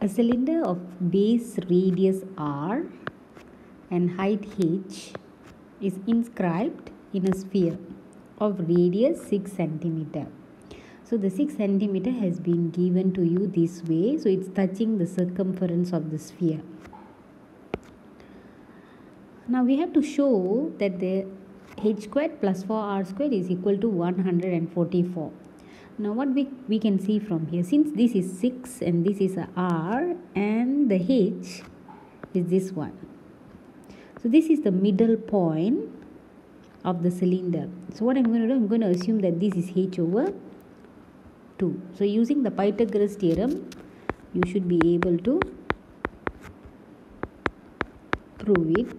A cylinder of base radius r and height h is inscribed in a sphere of radius 6 centimeter. So the 6 centimeter has been given to you this way. So it's touching the circumference of the sphere. Now we have to show that the h squared plus 4r squared is equal to 144. Now what we can see from here, since this is 6 and this is a r and the h is this one. So this is the middle point of the cylinder. So what I'm going to do, I'm going to assume that this is h over 2. So using the Pythagoras theorem, you should be able to prove it.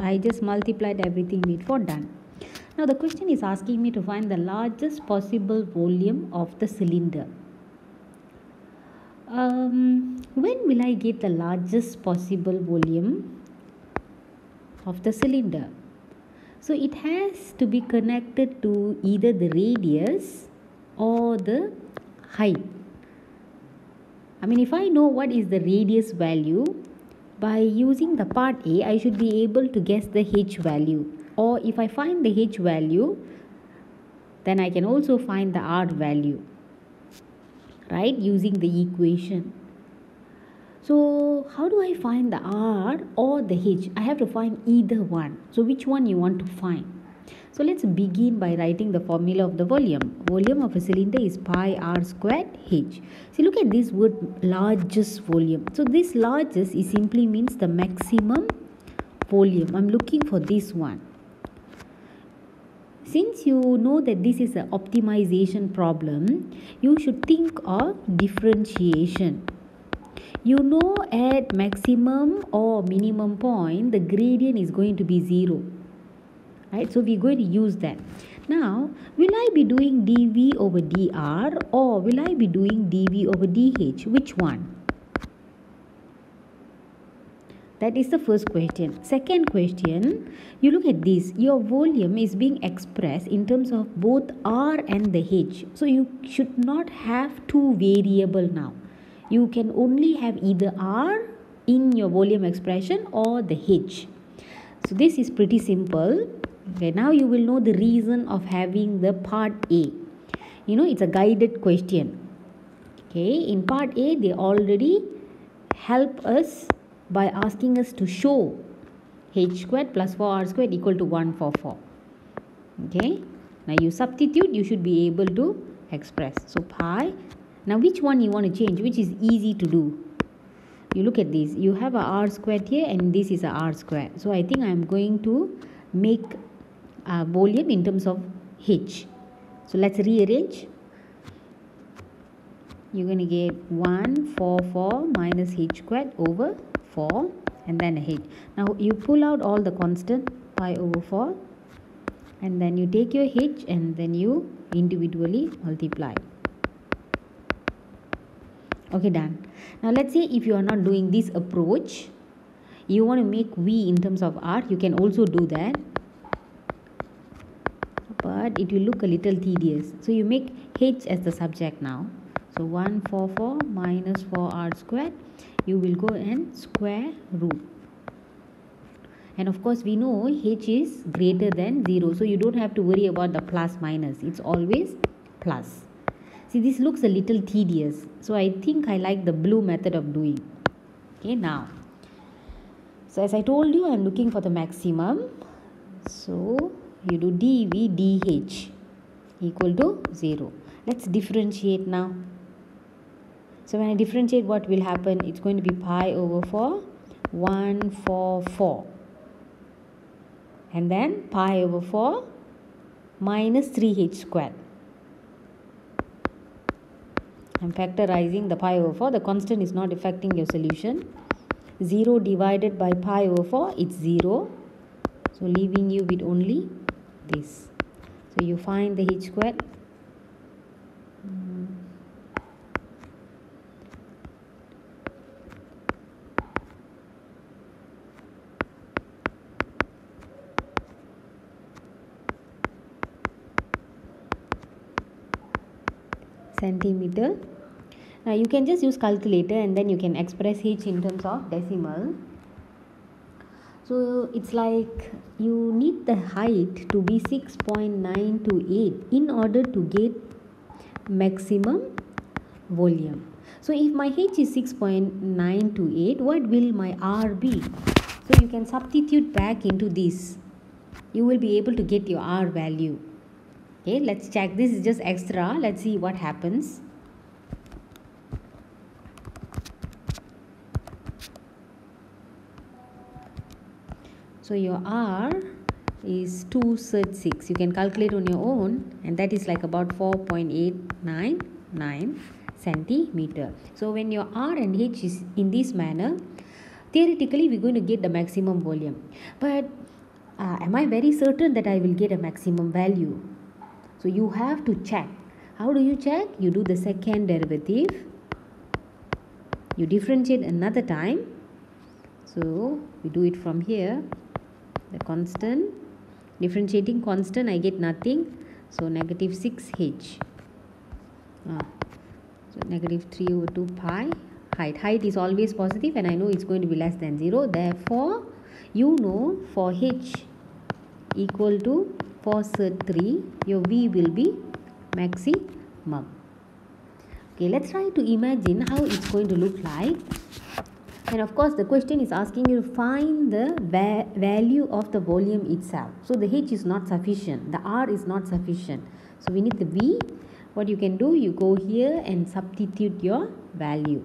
I just multiplied everything with 4, done. Now the question is asking me to find the largest possible volume of the cylinder. When will I get the largest possible volume of the cylinder? So it has to be connected to either the radius or the height. I mean, if I know what is the radius value, by using the part A, I should be able to guess the h value. Or if I find the h value, then I can also find the r value, right, using the equation. So how do I find the r or the h? I have to find either one. So which one you want to find? So let's begin by writing the formula of the volume. Volume of a cylinder is pi r squared h. See, look at this word largest volume. So this largest is simply means the maximum volume. I'm looking for this one. Since you know that this is an optimization problem, you should think of differentiation. You know at maximum or minimum point, the gradient is going to be 0. Right? So we're going to use that. Now, will I be doing dV over dr or will I be doing dV over dH? Which one? That is the first question. Second question, you look at this. Your volume is being expressed in terms of both r and the h. So you should not have two variable now. You can only have either r in your volume expression or the h. So this is pretty simple. Okay, now you will know the reason of having the part A. You know, it's a guided question. Okay, in part A, they already help us by asking us to show h squared plus 4r squared equal to 144. Okay, now you substitute, you should be able to express. So pi. Now which one you want to change? Which is easy to do? You look at this. You have a r squared here and this is a r squared. So I think I am going to make volume in terms of h. So let's rearrange. You're going to get 144 minus h squared over 4 and then a h. Now you pull out all the constant, pi over 4, and then you take your h and then you individually multiply. Okay, done. Now let's say if you are not doing this approach, you want to make v in terms of r, you can also do that. But it will look a little tedious. So you make h as the subject now. So 144 minus 4r squared, you will go and square root. And of course we know h is greater than 0. So you don't have to worry about the plus minus. It's always plus. See, this looks a little tedious. So I think I like the blue method of doing. Okay, now. So as I told you, I'm looking for the maximum. So you do dV dH equal to 0. Let's differentiate now. So when I differentiate, what will happen? It's going to be pi over 4, 144. And then pi over 4 minus 3h squared. I'm factorizing the pi over 4. The constant is not affecting your solution. 0 divided by pi over 4, it's 0. So leaving you with only this. So you find the h squared. centimeter. Now you can just use calculator and then you can express h in terms of decimal. So it's like you need the height to be 6.928 in order to get maximum volume. So if my h is 6.928, what will my r be? So you can substitute back into this. You will be able to get your r value. Okay, let's check. This is just extra. Let's see what happens. So your r is 236. You can calculate on your own, and that is like about 4.899 centimeter. So when your r and h is in this manner, theoretically we're going to get the maximum volume. But am I very certain that I will get a maximum value? So you have to check. How do you check? You do the second derivative. You differentiate another time. So we do it from here. The constant, differentiating constant, I get nothing. So negative 6h. So negative 3 over 2 pi. Height is always positive and I know it's going to be less than 0. Therefore, you know for h equal to, for cert 3, your V will be maximum. Okay, let's try to imagine how it's going to look like. And of course, the question is asking you to find the value of the volume itself. So the h is not sufficient, the r is not sufficient. So we need the V. What you can do, you go here and substitute your value.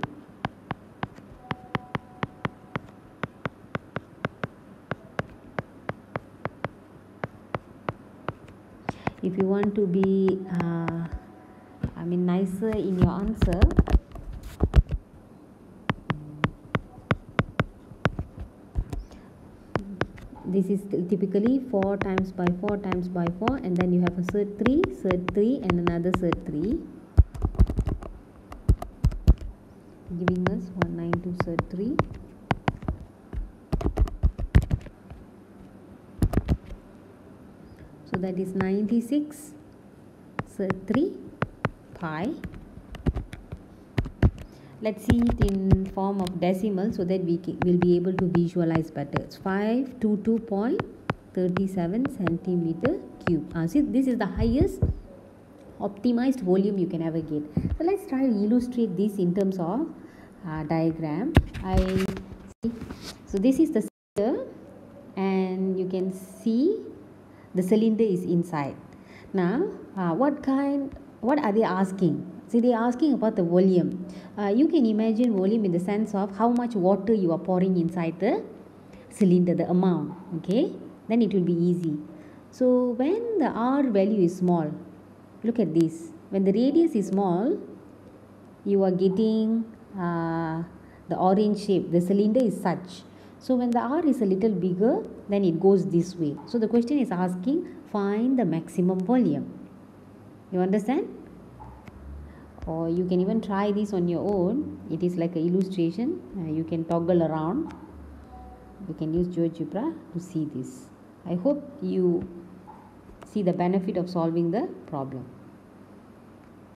If you want to be nicer in your answer, this is typically 4 times by 4 times by 4, and then you have a cert 3 and another cert 3, giving us 192 cert 3. So that is 96 cert 3 pi. Let's see it in form of decimal so that we will be able to visualize better. It's 522.37 centimeter cube. See, this is the highest optimized volume you can ever get. So let's try to illustrate this in terms of diagram. So this is the cylinder, and you can see the cylinder is inside. Now, what are they asking? See, they are asking about the volume. You can imagine volume in the sense of how much water you are pouring inside the cylinder, the amount. Okay, then it will be easy. So when the r value is small, look at this. When the radius is small, you are getting the orange shape. The cylinder is such. So when the r is a little bigger, then it goes this way. So the question is asking, find the maximum volume. You understand? Or you can even try this on your own. It is like an illustration. You can toggle around. You can use GeoGebra to see this. I hope you see the benefit of solving the problem.